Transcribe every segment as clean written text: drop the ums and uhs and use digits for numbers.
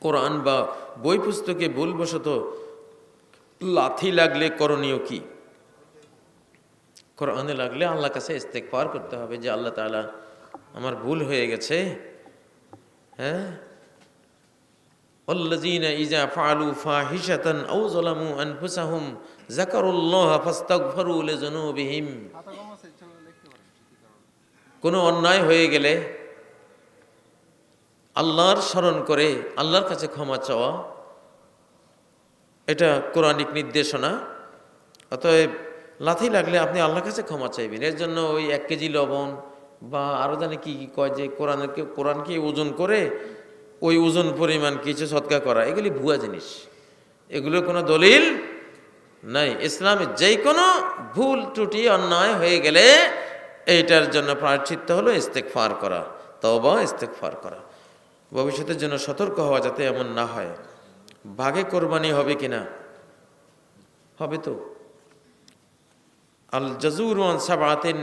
কোরআন বা বই পুস্তকে ভুলবশত লাথি লাগলে করণীয় কি? কোরআনে লাগলে আল্লাহর কাছে ইস্তেগফার করতে হবে যে আল্লাহ তাআলা আমার ভুল হয়ে গেছে। হ্যাঁ, ওয়াল্লাযীনা ইযা ফাআলু ফাহিশাতান আও যালামু আনফুসাহুম যাকারুল্লাহা ফাস্তাগফিরু লিযুনুবিহিম। কোনো অন্যায় হয়ে গেলে আল্লাহর স্মরণ করে আল্লাহর কাছে ক্ষমা চাওয়া, এটা কোরআনিক নির্দেশনা। অতএব লাথি লাগলে আপনি আল্লাহর কাছে ক্ষমা চাইবেন। এর জন্য ওই 1 কেজি লবণ বা আরো জানি কি কি কয় যে কোরআনকে ওজন করে ওই ওজন পরিমাণ কিছু সদকা করা, এগুলি ভুয়া জিনিস, এগুলোর কোনো দলিল নাই। ইসলামে যে কোনো ভুল ত্রুটি অন্যায় হয়ে গেলে এইটার জন্য প্রায়শ্চিত্ত হলো ইস্তেগফার করা, তওবা ইস্তেগফার করা, ভবিষ্যতের জন্য সতর্ক হওয়া যাতে এমন না হয়। ভাগে কোরবানি হবে কিনা? হবে তো। আল জাজুর আন সাবআতিন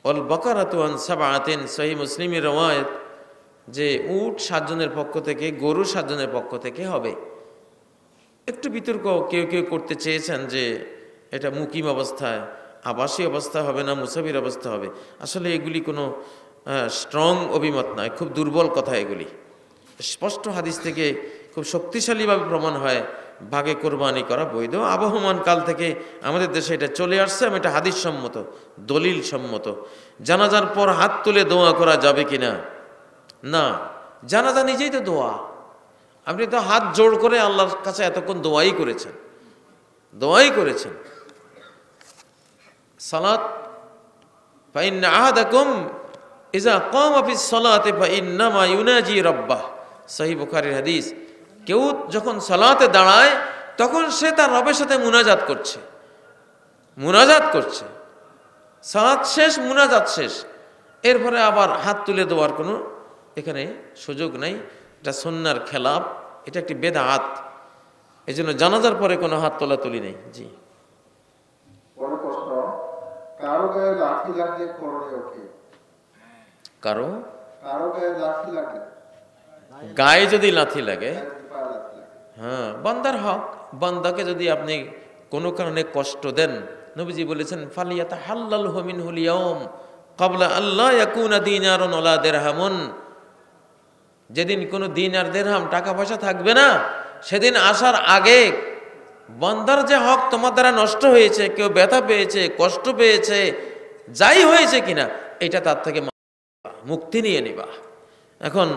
ওয়াল বাকারাতু আন সাবআতিন, সহিহ মুসলিমের রওয়ায়াত যে উট 7 জনের পক্ষ থেকে, গরু 7 জনের পক্ষ থেকে হবে। একটু বিতর্ক কেউ কেউ করতে চেয়েছেন যে এটা মুকিম অবস্থায়, আবাসী অবস্থা হবে না মুসাফির অবস্থা হবে। আসলে এগুলি কোনো স্ট্রং অভিমত নয়, খুব দুর্বল কথা। এগুলি স্পষ্ট হাদিস থেকে খুব শক্তিশালীভাবে প্রমাণ হয় ভাগে কোরবানি করা বৈধ। আবহমান কাল থেকে আমাদের দেশে এটা চলে আসছে, এবং এটা হাদিস সম্মত, দলিল সম্মত। জানাজার পর হাত তুলে দোয়া করা যাবে কিনা? না, জানাজা নিজেই তো দোয়া। আপনি তো হাত জোড় করে আল্লাহর কাছে এতক্ষণ দোয়াই করেছেন, দোয়াই করেছেন। সালাত ফাইন্না আহাদাকুম ইযা কামা ফিস সালাতি ফাইন্নামা ইউনাজি রাব্বাহ, সহিহ বুখারীর হাদিস। কেউ যখন সালাতে দাঁড়ায় তখন সে তার রবের সাথে মুনাজাত করছে, মুনাজাত করছে। সালাত শেষ, মুনাজাত শেষ, এরপরে আবার হাত তুলে দেওয়ার কোনো এখানে সুযোগ নাই। এটা সুন্নাহর খেলাফ, এটা একটি বেদাত। এই জন্য জানাজার পরে কোনো হাত তোলা তুলি নেই। জি, বড় প্রশ্ন, কারো গায়ে লাঠি লাগলে করণীয় কি? কারো গায়ে লাঠি লাগলে, গায়ে যদি লাথি লাগে, হ্যাঁ, বান্দার হক। বান্দাকে যদি আপনি কোনো কারণে কষ্ট দেন, নবীজি বলেছেন ফালিয়াতাহাল্লালহু মিনহুল ইয়াউম ক্বাবলা আল্লা ইয়াকুনা দিনারুন ওয়ালা দিরহামুন। যেদিন কোনো দিনার দিরহাম টাকা পয়সা থাকবে না, সেদিন আসার আগে বান্দার যে হক তোমার দ্বারা নষ্ট হয়েছে, কেউ ব্যথা পেয়েছে, কষ্ট পেয়েছে, যাই হয়েছে কিনা, এটা তার থেকে মুক্তি নিয়ে নিবা। এখন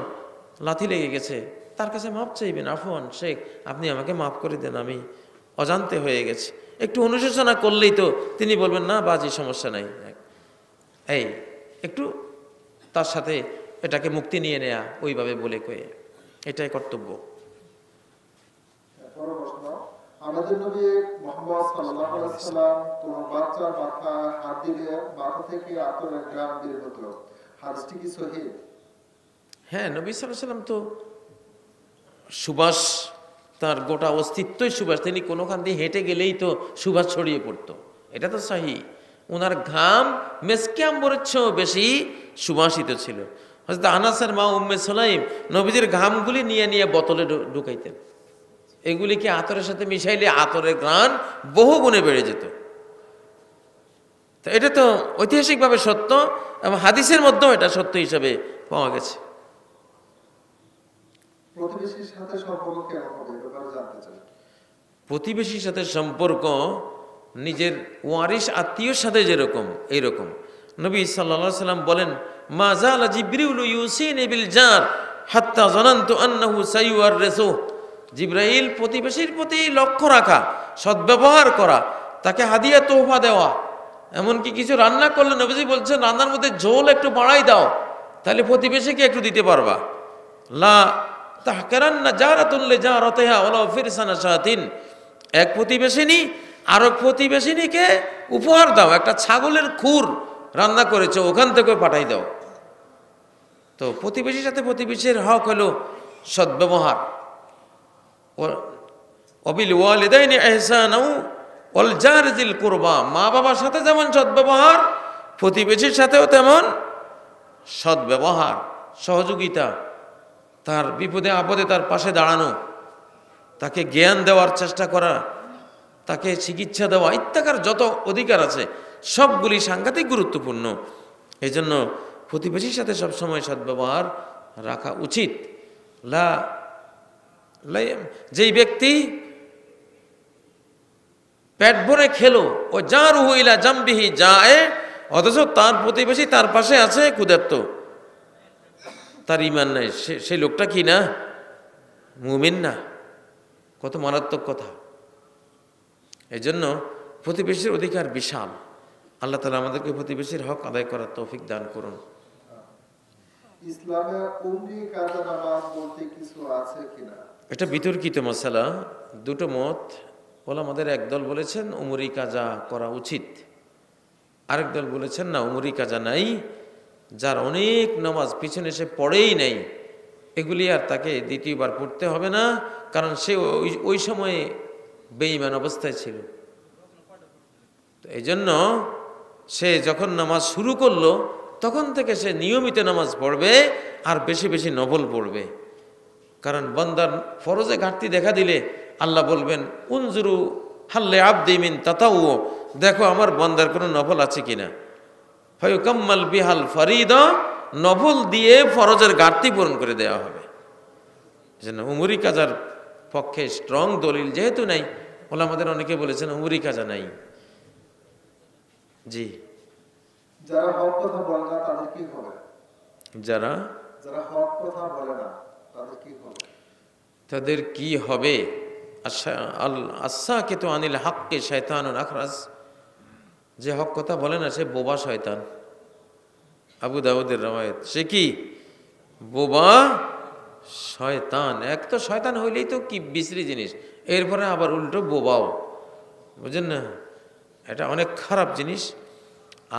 লাথি লেগে গেছে, তার কাছে মাপ চাইবেন। আফওয়ান শেখ, আপনি আমাকে মাফ করে দেন, আমি অজান্তে হয়ে গেছে। একটু অনুশোচনা করলেই তো তিনি বলবেন না বাজি, সমস্যা নাই। এই একটু তার সাথে এটাকে মুক্তি নিয়ে নেয়া, ওইভাবে বলে কয়ে, এটাই কর্তব্য। আমাদের নবী মুহাম্মদ সাল্লাল্লাহু আলাইহি ওয়াসাল্লাম কোন বাচ্চার মাথায় হাত দিলে মাথা থেকে আতরের ঘ্রাণ বের হতো, হাদিসটি কি সহিহ? হ্যাঁ, নবী সাল্লাল্লাহু আলাইহি ওয়াসাল্লাম তো সুবাস, তার গোটা অস্তিত্বই সুবাস। তিনি কোনোখান দিয়ে হেঁটে গেলেই তো সুবাস ছড়িয়ে পড়তো, এটা তো সহিহ। ওনার ঘাম মেসকে আম্বরের চেয়েও বেশি সুবাসিত ছিল। হযরত আনাসের মা উম্মে সুলাইম নবীজির ঘামগুলি নিয়ে নিয়ে বোতলে ঢুকাইতেন। এগুলিকে আতরের সাথে মিশাইলে আতরের ঘ্রাণ বহু গুণে বেড়ে যেত। তো এটা তো ঐতিহাসিকভাবে সত্য, এবং হাদিসের মধ্যেও এটা সত্য হিসাবে পাওয়া গেছে। প্রতিবেশীর সাথে সম্পর্ক কেমন হবে, ব্যাপারে জানতে চাই। প্রতিবেশীর সাথে সম্পর্ক নিজের ওয়ারিস আত্মীয়র সাথে যেরকম, এইরকম। নবী সাল্লাল্লাহু আলাইহি সাল্লাম বলেন, মা যালা জিবরিলু ইউসিনি বিল জার হাত্তা যানানতু আন্নাহু সাইয়ুরিসু। জিবরাইল প্রতিবেশীর প্রতি লক্ষ্য রাখা, সদ্ব্যবহার করা, তাকে হাদিয়া তোহফা দেওয়া। এমনকি কিছু রান্না করলে নবীজি বলছেন রান্নার মধ্যে ঝোল একটু বাড়াই দাও, তাহলে প্রতিবেশীকে একটু দিতে পারবা। লা তাহকারান্না জারাতুন লিজারাতিহা ওয়ালাউ ফিরসানা শাতিন। এক প্রতিবেশিনী আরেক প্রতিবেশিনীকে উপহার দাও, একটা ছাগলের খুর রান্না করেছো, ওখান থেকে পাঠাই দাও। তো প্রতিবেশীর সাথে প্রতিবেশীর হক হলো সদ্ব্যবহার। ওয়াবিল ওয়ালিদাইনি ইহসানাও ওয়াল জারি যিল কুরবা। মা বাবার সাথে যেমন সদ্ব্যবহার, প্রতিবেশীর সাথেও তেমন সদ্ব্যবহার, সহযোগিতা। তার বিপদে আপদে তার পাশে দাঁড়ানো, তাকে জ্ঞান দেওয়ার চেষ্টা করা, তাকে চিকিৎসা দেওয়া ইত্যাকার যত অধিকার আছে সবগুলি সাংঘাতিক গুরুত্বপূর্ণ। এই জন্য প্রতিবেশীর সাথে সবসময় সদ্ব্যবহার রাখা উচিত। যেই ব্যক্তি পেট ভরে খেলো ও যার হুইলা জাম্বিহি যায়, অথচ তার প্রতিবেশী তার পাশে আছে ক্ষুধার্ত, তার ঈমান নাই, সেই লোকটা কি না মুমিন না? কত মারাত্মক কথা। এই জন্য প্রতিবেশীর অধিকার বিশাল। আল্লাহ তাআলা আমাদেরকে প্রতিবেশীর হক আদায় করার তৌফিক দান করুন। ইসলামে উমরি কাজা নামাজ বলতে কিছু আছে কিনা? এটা বিতর্কিত মাসালা, দুটো মত। ওলামাদের একদল বলেছেন উমরি কাজা করা উচিত, আরেক দল বলেছেন না, উমরি কাজা নাই, যার অনেক নামাজ পিছনে সে পড়েই নাই, এগুলি আর তাকে দ্বিতীয়বার পড়তে হবে না, কারণ সে ওই সময়ে বেঈমান অবস্থায় ছিল। তো এই জন্য সে যখন নামাজ শুরু করলো তখন থেকে সে নিয়মিত নামাজ পড়বে আর বেশি বেশি নফল পড়বে। কারণ বান্দার ফরজে ঘাটতি দেখা দিলে আল্লাহ বলবেন উনজুরু হাল্লে আবদি মিন তাতাউ, দেখো আমার বান্দার কোনো নফল আছে কিনা। ফায়ুকাম্মাল বিহাল ফরিদা, নফল দিয়ে ফরজের ঘাটতি পূরণ করে দেওয়া হবে। যেন উমরি কাজার পক্ষে স্ট্রং দলিল যেহেতু নাই, ওলামাদের অনেকে বলেছেন উমরি কাজা নাই। জি, যারা হক কথা বলে না তাদের কি হবে? যারা হক কথা বলে না তাদের কি হবে? তাদের কি হবে? আস-সাকিতু আনিল হাক্কি শায়তানুন আখরাস, যে হক কথা বলে না সে বোবা শয়তান। আবু দাউদের রওয়ায়াত, সে কি বোবা শয়তান। এক তো শয়তান হইলেই তো কি বিশ্রী জিনিস, এরপরে আবার উল্টো বোবাও, বুঝেন না? এটা অনেক খারাপ জিনিস।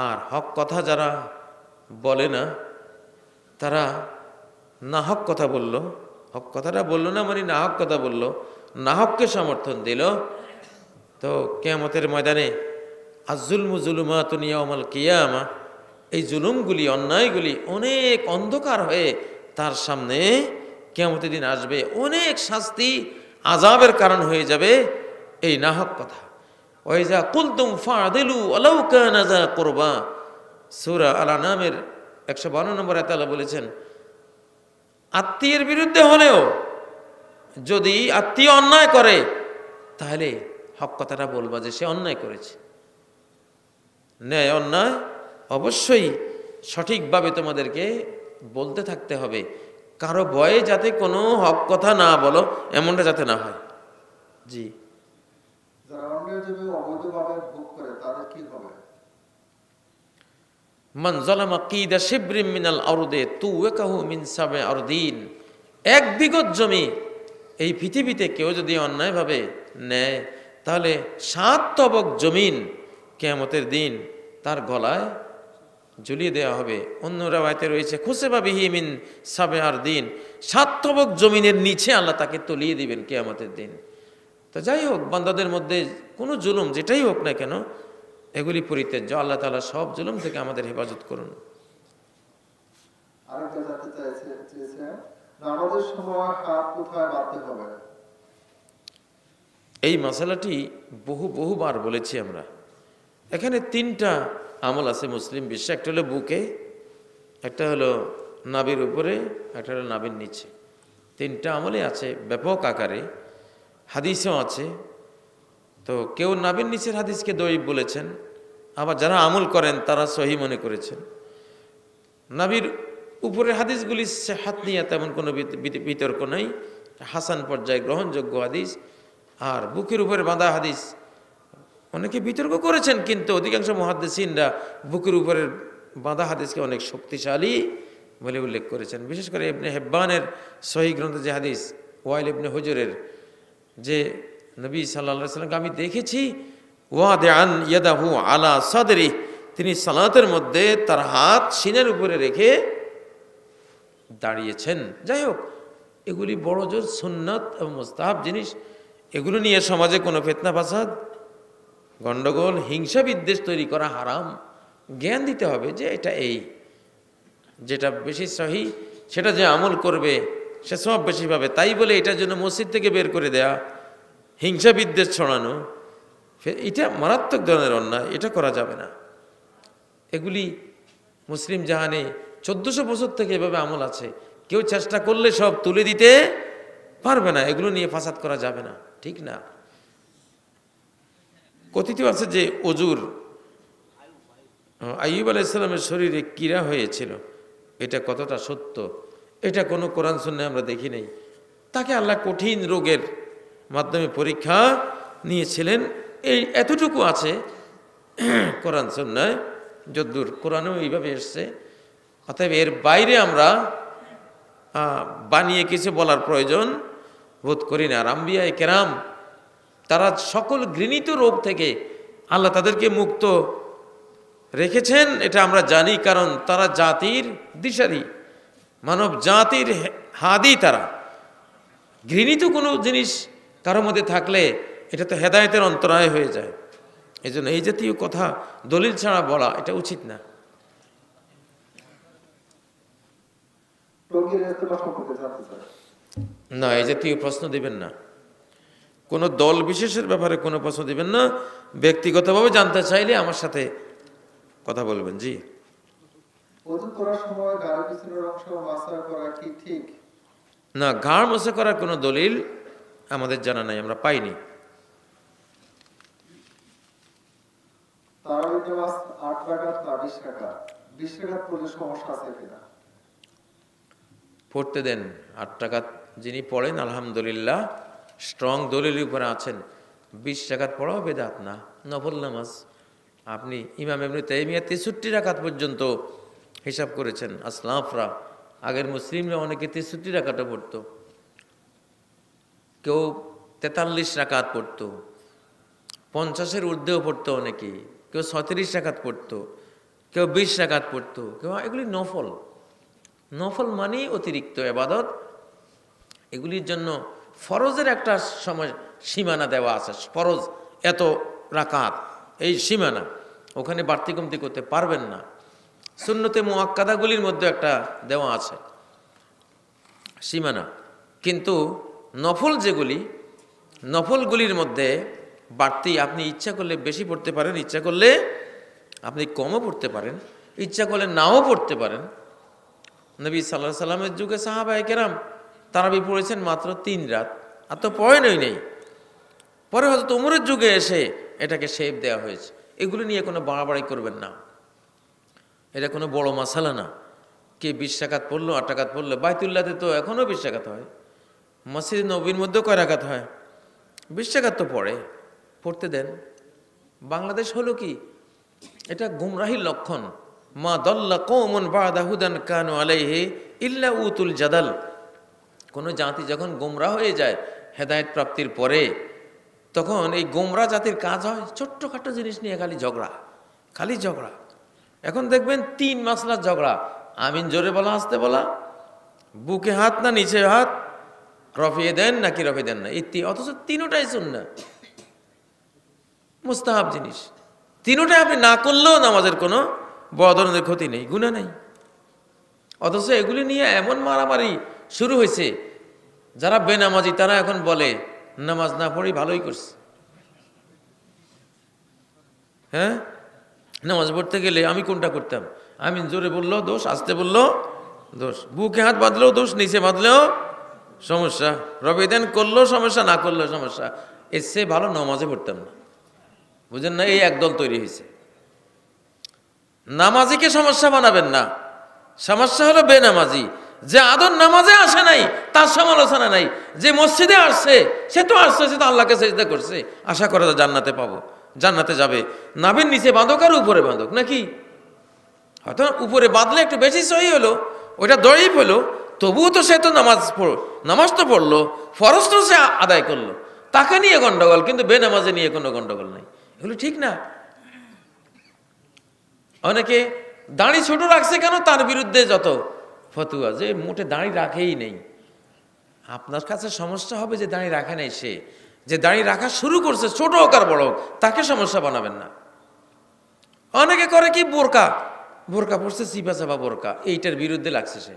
আর হক কথা যারা বলে না তারা না হক কথা বলল, হক কথাটা বললো না মানে না হক কথা বললো, না হককে সমর্থন দিল, তো কিয়ামতের ময়দানে আজ-জুলমু যুলুমাতুন ইয়াউমাল কিয়ামা, এই জুলুমগুলি অন্যায়গুলি অনেক অন্ধকার হয়ে তার সামনে কিয়ামতের দিন আসবে, অনেক শাস্তি আযাবের কারণ হয়ে যাবে এই না হক কথা। ওয়াইজা কুলতুম ফাদিলু ওয়ালাউ কানা যা কুরবা, সূরা আল-আনামের 152 নম্বর আয়াতে আল্লাহ বলেছেন, আত্মীয়ের বিরুদ্ধে হলেও যদি আত্মীয় অন্যায় করে তাহলে হক কথাটা বলবা যে সে অন্যায় করেছে। ন্যায় অন্যায় অবশ্যই সঠিকভাবে তোমাদেরকে বলতে থাকতে হবে, কারো ভয়ে যাতে কোনো হক কথা না বলো এমনটা যাতে না হয়। জি, যারা অন্যের জমি অবৈধভাবে ভোগ করে তাদের কি হবে? মান যালামা কিদা শিবরিম মিনাল আরদে তুওয়াকাহু মিন সাব'i আরদিন, এক বিঘত জমি এই পৃথিবীতে কেউ যদি অন্যায়ভাবে নেয় তাহলে 7 তবক জমিন কিয়ামতের দিন তার গলায় ঝুলিয়ে দেওয়া হবে। অন্য রাওয়ায়াতে রয়েছে খুসেবা বিহি মিন সাব'i আরদিন, 7 তবক জমিনের নিচে আল্লাহ তাকে তলিয়ে দিবেন কিয়ামতের দিন। তো যাই হোক, বান্দাদের মধ্যে কোনো জুলুম যেটাই হোক না কেন এগুলি পরিত্যাজ্য। আল্লাহ তাআলা সব জুলুম থেকে আমাদের হেফাজত করুন। আরেকটা জানতে চেয়েছে নামাজের সময় হাত কোথায় বাঁধতে হবে? এই মশালাটি বহুবার বলেছি আমরা। এখানে 3টা আমল আছে মুসলিম বিশ্বে, একটা হলো বুকে, একটা হলো নাভির উপরে, একটা হলো নাভির নিচে। 3টা আমলে আছে ব্যাপক আকারে, হাদিসেও আছে। তো কেউ নাভির নিচের হাদিসকে দঈফ বলেছেন, আবার যারা আমল করেন তারা সহি মনে করেছেন। নাভির উপরের হাদিসগুলি সিহহাত নিয়ে তেমন কোনো বিতর্ক নাই, হাসান পর্যায়ে গ্রহণযোগ্য হাদিস। আর বুকের উপরে বাঁধা হাদিস অনেকে বিতর্ক করেছেন, কিন্তু অধিকাংশ মুহাদ্দিসিনরা বুকের উপরের বাঁধা হাদিসকে অনেক শক্তিশালী বলে উল্লেখ করেছেন। বিশেষ করে ইবনে হিব্বানের সহিহ গ্রন্থে যে হাদিস, ওয়াইল ইবনে হুজুরের, যে নবী সাল্লাল্লাহু আলাইহি ওয়াসাল্লামকে আমি দেখেছি ওয়াদিআন ইয়াদাহু আলা সাদরি, তিনি সালাতের মধ্যে তার হাত সিনের উপরে রেখে দাঁড়িয়েছেন। যাই হোক, এগুলি বড় জোর সুন্নাত এবং মুস্তাহাব জিনিস। এগুলো নিয়ে সমাজে কোনো ফিতনা ফাসাদ, গন্ডগোল, হিংসা বিদ্বেষ তৈরি করা হারাম। জ্ঞান দিতে হবে যে এটা এই, যেটা বেশি সহি সেটা যে আমল করবে সে সব বেশি পাবে, তাই বলে এটার জন্য মসজিদ থেকে বের করে দেয়া, হিংসা বিদ্বেষ ছড়ানো, এটা মারাত্মক ধরনের অন্যায়, এটা করা যাবে না। এগুলি মুসলিম জাহানে 1400 বছর থেকে এভাবে আমল আছে, কেউ চেষ্টা করলে সব তুলে দিতে পারবে না, এগুলো নিয়ে ফাসাদ করা যাবে না, ঠিক না। কথিত আছে যে অজুর আইয়ুব আলাইহিস সালামের শরীরে কীড়া হয়েছিল, এটা কতটা সত্য এটা কোনো কোরআন সুন্নাহে আমরা দেখি নাই। তাকে আল্লাহ কঠিন রোগের মাধ্যমে পরীক্ষা নিয়েছিলেন, এই এতটুকু আছে কোরআন সুন্নাহে, যদ্দূর কোরআনেও এইভাবে এসছে। অতএব এর বাইরে আমরা বানিয়ে কিছু বলার প্রয়োজন বোধ করি না। আর আম্বিয়ায়ে কেরাম তারা সকল ঘৃণিত রোগ থেকে আল্লাহ তাদেরকে মুক্ত রেখেছেন, এটা আমরা জানি, কারণ তারা জাতির দিশারি, মানব জাতির হাদি। তারা ঘৃণিত কোনো জিনিস কারোর মধ্যে থাকলে এটা তো হেদায়েতের অন্তরায় হয়ে যায়। এই জন্য এই জাতীয় কথা দলিল ছাড়া বলা এটা উচিত না। না, এই জাতীয় প্রশ্ন দিবেন না, কোনো দল বিশেষের ব্যাপারে কোনো প্রশ্ন দিবেন না। ব্যক্তিগতভাবে জানতে চাইলে আমার সাথে কথা বলবেন। জি, ওযু করার সময় গায়ের পিছনের অংশ মাসা করা কি ঠিক? না, ঘাড় মোছা করার কোনো দলিল আমাদের জানা নাই, আমরা পাইনি। তারাবির নামাজ 8 রাকাত না 20 রাকাত? 20 রাকাত পড়লে সমস্যা আছে কিনা? পড়তে দেন 8 রাকাত, যিনি পড়েন আলহামদুলিল্লাহ স্ট্রং দলিলের উপরে আছেন। 20 রাকাত পড়াও বেদাত না, নফল নামাজ। আপনি ইমাম ইবনে তাইমিয়া 63 রাকাত পর্যন্ত হিসাব করেছেন। আসলাফরা, আগের মুসলিমরা অনেকে 63 রাকাতও পড়তো, কেউ 43 রাকাত পড়তো, 50-এর ঊর্ধ্বেও পড়তো অনেকে, কেউ 36 রাকাত পড়তো, কেউ 20 রাকাত পড়তো, কেউ, এগুলি নফল। নফল মানেই অতিরিক্ত ইবাদত, এগুলির জন্য ফরজের একটা সময় সীমানা দেওয়া আছে। ফরজ এত রাকাত, এই সীমানা, ওখানে বাড়তি কমতি করতে পারবেন না। সুন্নতে মুআক্কাদাগুলির মধ্যে একটা দেওয়া আছে সীমানা, কিন্তু নফল যেগুলি, নফলগুলির মধ্যে বাড়তি আপনি ইচ্ছা করলে বেশি পড়তে পারেন, ইচ্ছা করলে আপনি কমও পড়তে পারেন, ইচ্ছা করলে নাও পড়তে পারেন। নবী সাল্লাল্লাহু আলাইহি সাল্লামের যুগে সাহাবায়ে কেরাম তারাবি পড়েছেন মাত্র 3 রাত, আর তো পড়েনই নেই। পরে হয়তো ওমরের যুগে এসে এটাকে শেপ দেওয়া হয়েছে। এগুলো নিয়ে কোনো বাড়াবাড়ি করবেন না, এটা কোনো বড় মাসালা না। কে 20 রাকাত পড়লো, 8 রাকাত পড়লো, বাইতুল্লাহতে তো এখনও 20 রাকাত হয়, মসজিদ নবীর মধ্যেও কয় রাকাত হয়, 20 রাকাত তো পড়তে দেন। বাংলাদেশ হলো কি, এটা গুমরাহির লক্ষণ। মা দাল্লা কওমুন বা'দা হুদান কানু আলাইহি ইল্লা উতুল জাদাল। কোনো জাতি যখন গোমরাহ হয়ে যায় হেদায়েত প্রাপ্তির পরে, তখন এই গোমরা জাতির কাজ হয় ছোট্টখাটো জিনিস নিয়ে খালি ঝগড়া। এখন দেখবেন 3 মাসলার ঝগড়া, আমিন জোরে বলা আসতে বলা, বুকে হাত না নিচে হাত, রফিয়ে দেন নাকি রফিয়ে দেন না, অথচ তিনোটাই সুন্নাহ মুস্তাহাব জিনিস। তিনোটাই আপনি না করলেও নামাজের কোনো বড় ধরনের ক্ষতি নেই, গুনাহ নেই। অথচ এগুলি নিয়ে এমন মারামারি শুরু হয়েছে, যারা বেনামাজি তারা এখন বলে নামাজ না পড়ি ভালোই করছে। হ্যাঁ, নামাজ পড়তে গেলে আমি কোনটা করতাম, আমি জোরে বললো দোষ, আস্তে বললো দোষ, বুকে হাত বাঁধলেও দোষ, নিচে বাঁধলেও সমস্যা, রবিদান করলেও সমস্যা, না করলেও সমস্যা। এর চেয়ে ভালো নামাজে পড়তাম না। বুঝেন না, এই একদল তৈরি হয়েছে। নামাজিকে সমস্যা বানাবেন না, সমস্যা হলো বেনামাজি। যে আদর নামাজে আসে নাই তার সমালোচনা নাই, যে মসজিদে আসছে সে তো আসছে, সে তো আল্লাহকে সেজদা করছে, আশা করে জান্নাতে পাবো, জান্নাতে যাবে। নাভির নিচে বাঁধক আর উপরে বাঁধক নাকি, হয়তো উপরে বাঁধলে একটু বেশি সহি হলো, ওইটা দড়িপ হলো, তবুও তো সে তো নামাজ তো পড়লো, ফরজ তো সে আদায় করলো, তাকে নিয়ে গন্ডগোল, কিন্তু বেনামাজে নিয়ে কোনো গন্ডগোল নাই। এগুলো ঠিক না। অনেকে দাড়ি ছোট রাখছে কেন, তার বিরুদ্ধে যত ফতুয়া, যে মোটে দাড়ি রাখেই নেই। আপনার কাছে সমস্যা হবে যে দাড়ি রাখে নাই, সে যে দাড়ি রাখা শুরু করছে, ছোট হোক আর বড় হোক, তাকে সমস্যা বানাবেন না। অনেকে করে কি, বোরকা পড়ছে, চিপা চাপা বোরকা, এইটার বিরুদ্ধে লাগছে সে।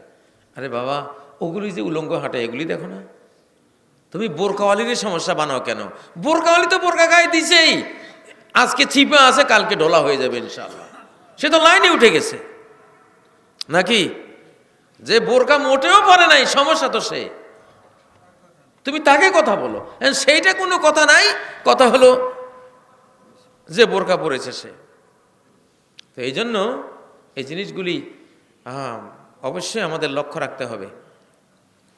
আরে বাবা, ওগুলি যে উলঙ্গ হাঁটে এগুলি দেখো না। তুমি বোরকাওয়ালির সমস্যা বানাও কেন? বোরকাওয়ালি তো বোরকা গায়ে দিছেই, আজকে ছিপা আছে কালকে ঢোলা হয়ে যাবে ইনশাআল্লাহ, সে তো লাইনে উঠে গেছে নাকি? যে বোরকা মোটেও পরে নাই সমস্যা তো সে, তুমি তাকে কথা বলো। সেইটা কোনো কথা নাই, কথা হলো যে বোরকা পরেছে সে। তো এই জন্য এই জিনিসগুলি অবশ্যই আমাদের লক্ষ্য রাখতে হবে,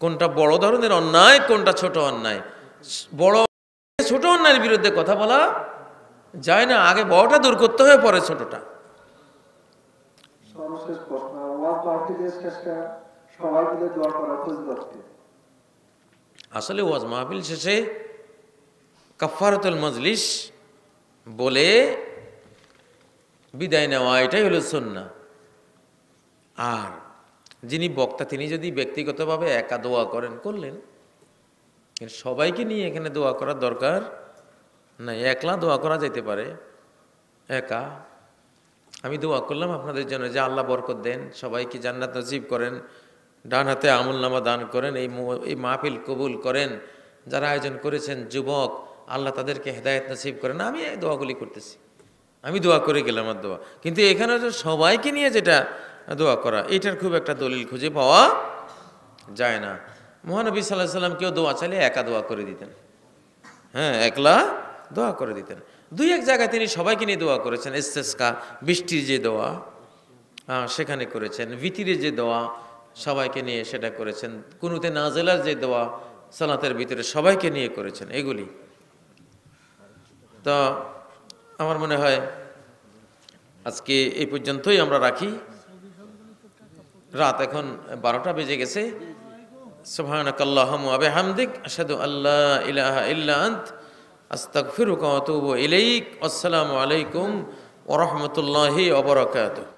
কোনটা বড় ধরনের অন্যায়, কোনটা ছোট অন্যায়। বড় ছোট অন্যায়ের বিরুদ্ধে কথা বলা যায় না, আগে বড়টা দূর করতে হবে পরে ছোটটা। সর্বশেষ প্রশ্ন, ওয়াজ মাহফিলের শেষে সবাই মিলে দোয়া করা ফজিলত কি? আসলে ওয়াজ মাহফিল শেষে কাফারাতুল মজলিস বলে বিদায় নেওয়া, এটাই হলো সুন্নাহ। আর যিনি বক্তা তিনি যদি ব্যক্তিগতভাবে একা দোয়া করেন করলেন, কিন্তু সবাইকে নিয়ে এখানে দোয়া করার দরকার নাই। একলা দোয়া করা যেতে পারে, একা আমি দোয়া করলাম আপনাদের জন্য যে আল্লাহ বরকত দেন, সবাইকে জান্নাত নসিব করেন, ডান হাতে আমলনামা দান করেন, এই মাহফিল কবুল করেন, যারা আয়োজন করেছেন যুবক আল্লাহ তাদেরকে হেদায়েত নসিব করেন। আমি এই দোয়াগুলি করতেছি, আমি দোয়া করে গেলাম আমার দোয়া। কিন্তু এখানে সবাইকে নিয়ে যেটা দোয়া করা, এটার খুব একটা দলিল খুঁজে পাওয়া যায় না। মহানবী সাল্লাল্লাহু আলাইহি সাল্লাম কেউ দোয়া চাইলে একা দোয়া করে দিতেন, হ্যাঁ একলা দোয়া করে দিতেন। দুই এক জায়গায় তিনি সবাইকে নিয়ে দোয়া করেছেন। ইস্তেসকা, বৃষ্টির যে দোয়া সেখানে করেছেন, ভিতিরের যে দোয়া সবাইকে নিয়ে সেটা করেছেন, কুনুতে নাজেলার যে দোয়া সালাতের ভিতরে সবাইকে নিয়ে করেছেন। এগুলি তো আমার মনে হয় আজকে এই পর্যন্তই আমরা রাখি। রাত এখন 12টা বেজে গেছে। সুবহানাকাল্লাহুম্মা ওয়া বিহামদিক আশহাদু আল্লা ইলাহা ইল্লা আনত আস্তাগফিরুকা ওয়া আতুবু ইলাইক। আসসালামু আলাইকুম ওয়া রাহমাতুল্লাহি ওয়া বারাকাতুহু।